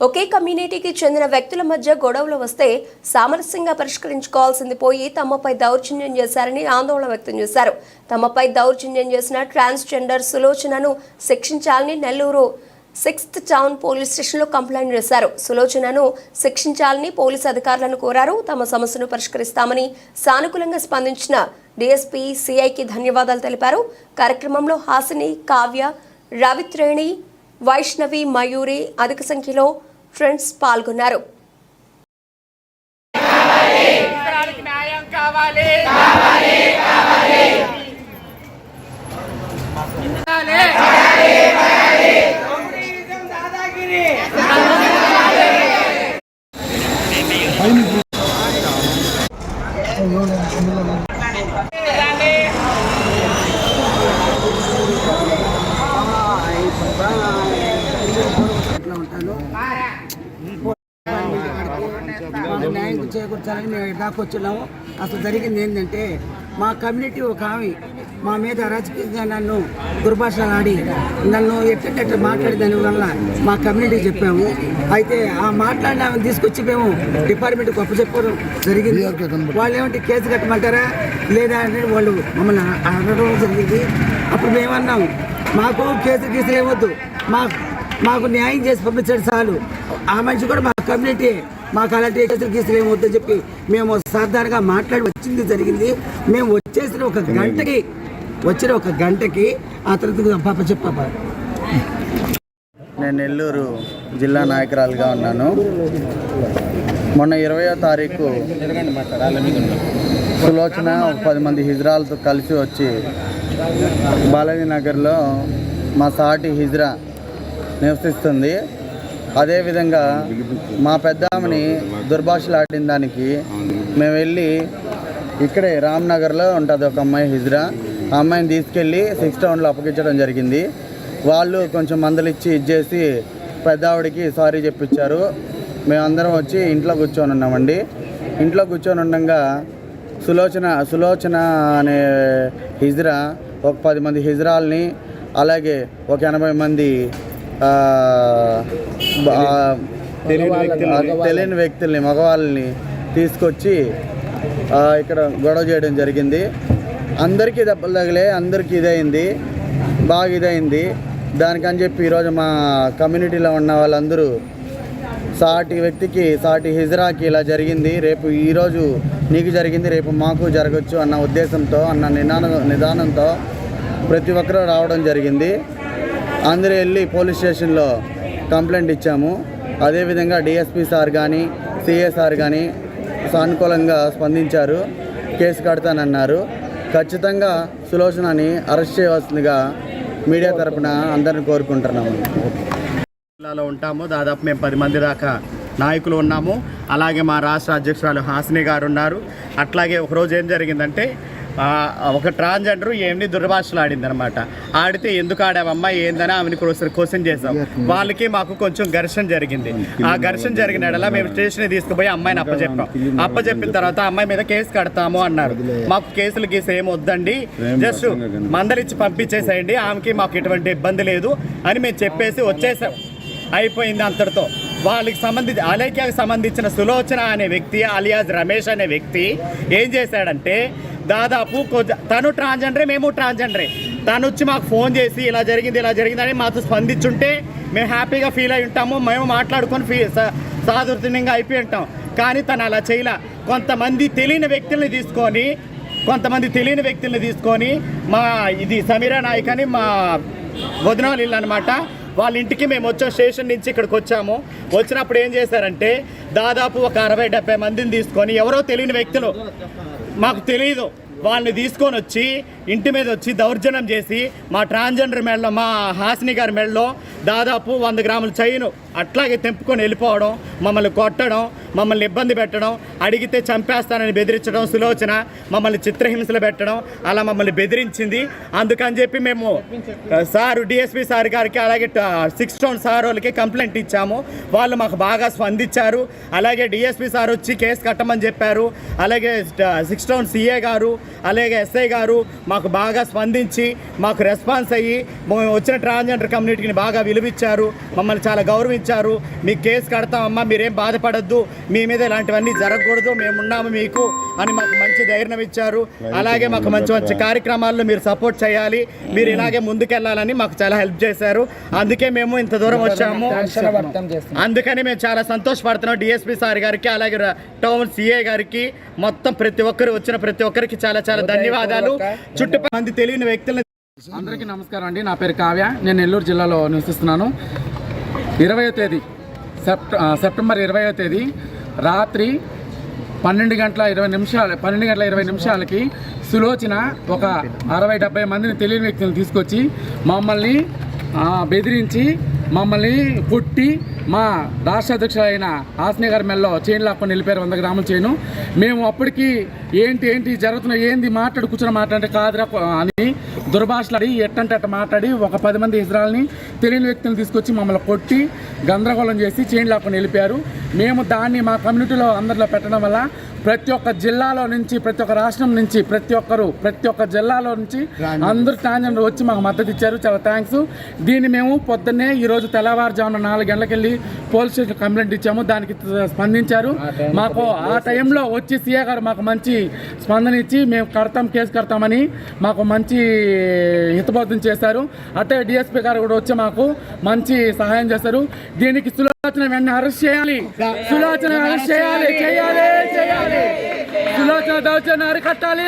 ఒకే కమ్యూనిటీకి చెందిన వ్యక్తుల మధ్య గొడవలు వస్తే సామరస్యంగా పరిష్కరించుకోవాల్సింది పోయి తమపై దౌర్జన్యం చేశారని ఆందోళన వ్యక్తం చేశారు. తమపై దౌర్జన్యం చేసిన ట్రాన్స్జెండర్ సులోచనను శిక్షించాలని నెల్లూరు 6th టౌన్ పోలీస్ స్టేషన్లో కంప్లైంట్ చేశారు. సులోచనను శిక్షించాలని పోలీసు అధికారులను కోరారు. తమ సమస్యను పరిష్కరిస్తామని సానుకూలంగా స్పందించిన డీఎస్పీ సిఐకి ధన్యవాదాలు తెలిపారు. కార్యక్రమంలో హాసిని, కావ్య, రవిత్రేణి, వైష్ణవి, మయూరి అధిక సంఖ్యలో ఫ్రెండ్స్ పాల్గొన్నారు. న్యాయం చేకూర్చాలని మేము దాకా వచ్చినాము. అసలు జరిగింది ఏంటంటే మా కమ్యూనిటీ ఒక ఆమె మా మీద రాజకీయంగా నన్ను దుర్భాషలాడి నన్ను ఎట్ట మాట్లాడే దానివల్ల మా కమ్యూనిటీ చెప్పాము. అయితే ఆ మాట్లాడిన ఆమెను తీసుకొచ్చి మేము డిపార్ట్మెంట్కి అప్పచెప్పడం జరిగింది. వాళ్ళు ఏమంటే కేసు కట్టమంటారా లేదా అంటే వాళ్ళు మమ్మల్ని అడగడం జరిగింది. అప్పుడు మేమన్నాము మాకు కేసులు ఏమొద్దు, మాకు న్యాయం చేసి పంపించండి చాలు. ఆ మనిషి కూడా మా కమ్యూనిటీ, మాకు అలాంటి కేసులు ఏమొద్దని చెప్పి మేము సాధారణంగా మాట్లాడి వచ్చింది జరిగింది. మేము వచ్చిన ఒక గంటకి ఆ తర్వాత పాప చెప్పాప. నేను నెల్లూరు జిల్లా నాయకురాలుగా ఉన్నాను. మొన్న 20వ తారీఖు సులోచన 10 మంది హిజ్రాలతో కలిసి వచ్చి బాలాజీ నగర్లో మా సాటి హిజ్రా నివసిస్తుంది. అదేవిధంగా మా పెద్దామని దుర్భాషలాడిన దానికి మేము వెళ్ళి ఇక్కడే రామ్నగర్లో ఉంటుంది ఒక అమ్మాయి హిజ్రా, ఆ అమ్మాయిని తీసుకెళ్ళి 6th టౌన్లో అప్పగించడం జరిగింది. వాళ్ళు కొంచెం మందలిచ్చి ఇచ్చేసి పెద్దావిడికి సారీ చెప్పించారు. మేమందరం వచ్చి ఇంట్లో కూర్చొని ఉన్నామండి. ఇంట్లో కూర్చొని ఉండగా సులోచన అనే హిజ్రా ఒక 10 మంది హిజ్రాల్ని అలాగే ఒక 80 మంది తెలియని వ్యక్తుల్ని మగవాళ్ళని తీసుకొచ్చి ఇక్కడ గొడవ చేయడం జరిగింది. అందరికీ దెబ్బలు తగిలే, అందరికీ బాగా ఇదైంది. దానికని చెప్పి ఈరోజు మా కమ్యూనిటీలో ఉన్న వాళ్ళందరూ సాటి వ్యక్తికి, సాటి హిజ్రాకి ఇలా జరిగింది, రేపు ఈరోజు నీకు జరిగింది రేపు మాకు జరగచ్చు అన్న ఉద్దేశంతో, అన్న నిదానంతో ప్రతి ఒక్కరూ రావడం జరిగింది. అందరూ వెళ్ళి పోలీస్ స్టేషన్లో కంప్లైంట్ ఇచ్చాము. అదేవిధంగా డిఎస్పీ సార్ కానీ సిఏ సార్ కానీ సానుకూలంగా స్పందించారు, కేసు కడతానన్నారు. ఖచ్చితంగా సులోచనని అరెస్ట్ చేయవలసిందిగా మీడియా తరపున అందరిని కోరుకుంటున్నాము. జిల్లాలో ఉంటాము. దాదాపు మేము 10 మంది దాకా నాయకులు ఉన్నాము. అలాగే మా రాష్ట్ర అధ్యక్షురాలు హాసిని గారు ఉన్నారు. అట్లాగే ఒకరోజు ఏం జరిగిందంటే ఒక ట్రాన్స్జెండర్ ఏమిని దుర్భాషలు ఆడిందనమాట. ఆడితే ఎందుకు ఆడావమ్మా ఏందని ఆమెను క్వశ్చన్ చేసాం. వాళ్ళకి మాకు కొంచెం ఘర్షణ జరిగింది. ఆ ఘర్షణ జరిగినలా మేము స్టేషన్కి తీసుకుపోయి అమ్మాయిని అప్పచెప్పిన తర్వాత అమ్మాయి మీద కేసు కడతాము అన్నారు. మాకు కేసులు గీసు ఏమి వద్దండి, జస్ట్ మందలిచ్చి పంపించేసేయండి, ఆమెకి మాకు ఎటువంటి ఇబ్బంది లేదు అని మేము చెప్పేసి వచ్చేసాం. అయిపోయింది అంతటితో. వాళ్ళకి అలేఖ్యకు సంబంధించిన సులోచన అనే వ్యక్తి అలియాజ్ రమేష్ అనే వ్యక్తి ఏం చేశాడంటే దాదాపు తను ట్రాన్స్జెండరే, మేము ట్రాన్స్జెండరే. తను వచ్చి మాకు ఫోన్ చేసి ఇలా జరిగింది అని మాతో స్పందించుంటే మేము హ్యాపీగా ఫీల్ అయి ఉంటాము. మేము మాట్లాడుకొని సాధుర్యంగా అయిపోయి ఉంటాం. కానీ తను అలా చేయలే. కొంతమంది తెలియని వ్యక్తుల్ని తీసుకొని మా ఇది సమీరా నాయక్ అని మా వదినాలు ఇల్లు అనమాట. వాళ్ళ ఇంటికి మేము వచ్చాం. స్టేషన్ నుంచి ఇక్కడికి వచ్చాము. వచ్చినప్పుడు ఏం చేశారంటే దాదాపు ఒక 60-70 మందిని తీసుకొని ఎవరో తెలియని వ్యక్తులు, మాకు తెలియదు, వాళ్ళని తీసుకొని వచ్చి ఇంటి మీద వచ్చి దౌర్జన్యం చేసి మా ట్రాన్స్జెండర్ మెడలో, మా హాసిని గారి మెడలో దాదాపు 100 గ్రాముల చైను అట్లాగే తెంపుకొని వెళ్ళిపోవడం, మమ్మల్ని కొట్టడం, మమ్మల్ని ఇబ్బంది పెట్టడం, అడిగితే చంపేస్తానని బెదిరించడం, సులోచన మమ్మల్ని చిత్రహింసలు పెట్టడం, అలా మమ్మల్ని బెదిరించింది. అందుకని చెప్పి మేము సారు డిఎస్పీ సార్ గారికి అలాగే 6th టౌన్ సార్ వాళ్ళకి కంప్లైంట్ ఇచ్చాము. వాళ్ళు మాకు బాగా స్పందించారు. అలాగే డిఎస్పీ సార్ వచ్చి కేసు కట్టమని చెప్పారు. అలాగే 6th టౌన్ సిఏ గారు అలాగే ఎస్ఐ గారు మాకు బాగా స్పందించి మాకు రెస్పాన్స్ అయ్యి వచ్చిన ట్రాన్స్జెండర్ కమ్యూనిటీని బాగా విలువిచ్చారు, మమ్మల్ని చాలా గౌరవించారు. మీకు కేసు కడతామమ్మా, మీరేం బాధపడద్దు, మీ మీద ఇలాంటివన్నీ జరగకూడదు, మేమున్నాము మీకు అని మాకు మంచి ధైర్యం ఇచ్చారు. అలాగే మాకు మంచి మంచి కార్యక్రమాల్లో మీరు సపోర్ట్ చేయాలి, మీరు ఇలాగే ముందుకెళ్ళాలని మాకు చాలా హెల్ప్ చేశారు. అందుకే మేము ఇంత దూరం వచ్చాము. అందుకని మేము చాలా సంతోషపడుతున్నాం. డిఎస్పీ సార్ గారికి, అలాగే టౌన్ సిఏ గారికి, మొత్తం ప్రతి ఒక్కరు వచ్చిన ప్రతి ఒక్కరికి చాలా చాలా ధన్యవాదాలు. చుట్టుపక్కల మంది తెలియని వ్యక్తులను అందరికీ నమస్కారం అండి. నా పేరు కావ్య, నేను నెల్లూరు జిల్లాలో నివసిస్తున్నాను. 20వ తేదీ సెప్టెంబర్ 20వ తేదీ రాత్రి 12 గంటల 20 నిమిషాలకి సులోచన ఒక 60-70 మందిని తెలియని వ్యక్తులను తీసుకొచ్చి మమ్మల్ని బెదిరించి మమ్మల్ని కొట్టి మా రాష్ట్ర అధ్యక్షులైన హాసిని గారి మెల్లో చైన్ లాక్కొని వెళ్ళిపోయారు, 100 గ్రాముల చైను. మేము అప్పటికి ఏంటి జరుగుతున్న ఏంది కూర్చొని మాట్లాడితే కాదురా అని దుర్భాషలాడి ఎట్టంటే అట్ట మాట్లాడి ఒక 10 మంది ఇజ్రాయల్ని తెలియని వ్యక్తులను తీసుకొచ్చి మమ్మల్ని కొట్టి గందరగోళం చేసి చైన్ లాక్కొని వెళ్ళిపోయారు. మేము దాన్ని మా కమ్యూనిటీలో అందరిలో పెట్టడం వల్ల ప్రతి ఒక్క జిల్లాలో నుంచి, ప్రతి ఒక్క రాష్ట్రం నుంచి, ప్రతి ఒక్క జిల్లాలో నుంచి అందరూ ట్రాన్స్జెండర్ వచ్చి మాకు మద్దతు ఇచ్చారు. చాలా థ్యాంక్స్. దీన్ని మేము పొద్దున్నే ఈరోజు తెల్లవారుజామున 4 గంటలకు వెళ్ళి పోలీస్ స్టేషన్ కంప్లైంట్ ఇచ్చాము. దానికి స్పందించారు. మాకు ఆ టైంలో వచ్చి సీఏ గారు మాకు మంచి స్పందన ఇచ్చి మేము కేసు కడతామని మాకు మంచి హితబోధం చేశారు. అట్టే డిఎస్పీ గారు కూడా వచ్చి మాకు మంచి సహాయం చేశారు. దీనికి సులోచన వెంటనే అరెస్ట్ చేయాలి, సులోచన అరెస్ట్ చేయాలి. సులోచన దౌర్జన్యం అరికట్టాలి.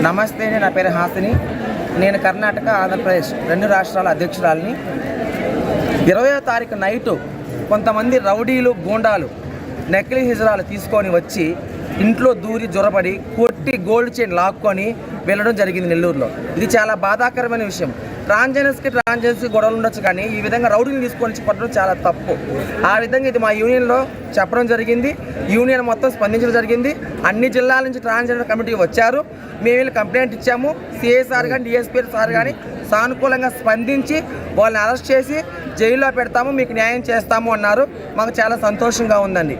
నమస్తే, నా పేరు హాసిని. నేను కర్ణాటక, ఆంధ్రప్రదేశ్ 2 రాష్ట్రాల అధ్యక్షురాలిని. 20వ తారీఖు నైటు కొంతమంది రౌడీలు, గూండాలు నకిలీ హిజ్రాలు తీసుకొని వచ్చి ఇంట్లో దూరి జొరబడి కొట్టి గోల్డ్ చైన్ లాక్కొని వెళ్ళడం జరిగింది నెల్లూరులో. ఇది చాలా బాధాకరమైన విషయం. ట్రాన్స్జెండర్స్కి గొడవలు ఉండొచ్చు, కానీ ఈ విధంగా రౌడీని తీసుకొని పట్టడం చాలా తప్పు. ఆ విధంగా ఇది మా యూనియన్లో చెప్పడం జరిగింది. యూనియన్ మొత్తం స్పందించడం జరిగింది. అన్ని జిల్లాల నుంచి ట్రాన్స్జెండర్ కమిటీ వచ్చారు. మేము వెళ్ళి కంప్లైంట్ ఇచ్చాము. సిఐ సార్ కానీ డిఎస్పీ సార్ కానీ సానుకూలంగా స్పందించి వాళ్ళని అరెస్ట్ చేసి జైల్లో పెడతాము, మీకు న్యాయం చేస్తాము అన్నారు. మాకు చాలా సంతోషంగా ఉందండి.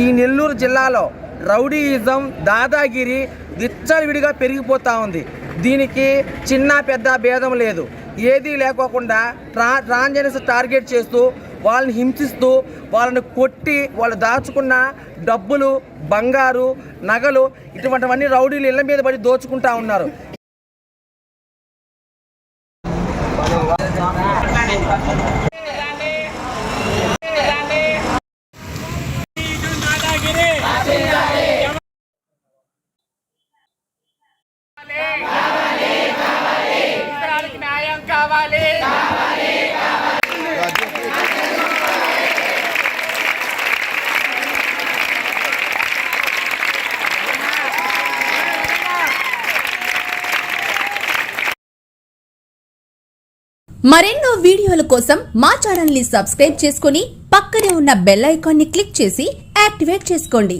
ఈ నెల్లూరు జిల్లాలో రౌడీయిజం, దాదాగిరి విచ్చలవిడిగా పెరిగిపోతూ ఉంది. దీనికి చిన్న పెద్ద భేదం లేదు. ఏదీ లేకోకుండా ట్రాన్స్జెండర్స్ టార్గెట్ చేస్తూ వాళ్ళని హింసిస్తూ వాళ్ళని కొట్టి వాళ్ళు దాచుకున్న డబ్బులు, బంగారు, నగలు ఇటువంటివన్నీ రౌడీలు ఇళ్ల మీద పడి దోచుకుంటా ఉన్నారు. మరెన్నో వీడియోల కోసం మా ఛానల్ ని సబ్స్క్రైబ్ చేసుకుని పక్కనే ఉన్న బెల్ ఐకాన్ ని క్లిక్ చేసి యాక్టివేట్ చేసుకోండి.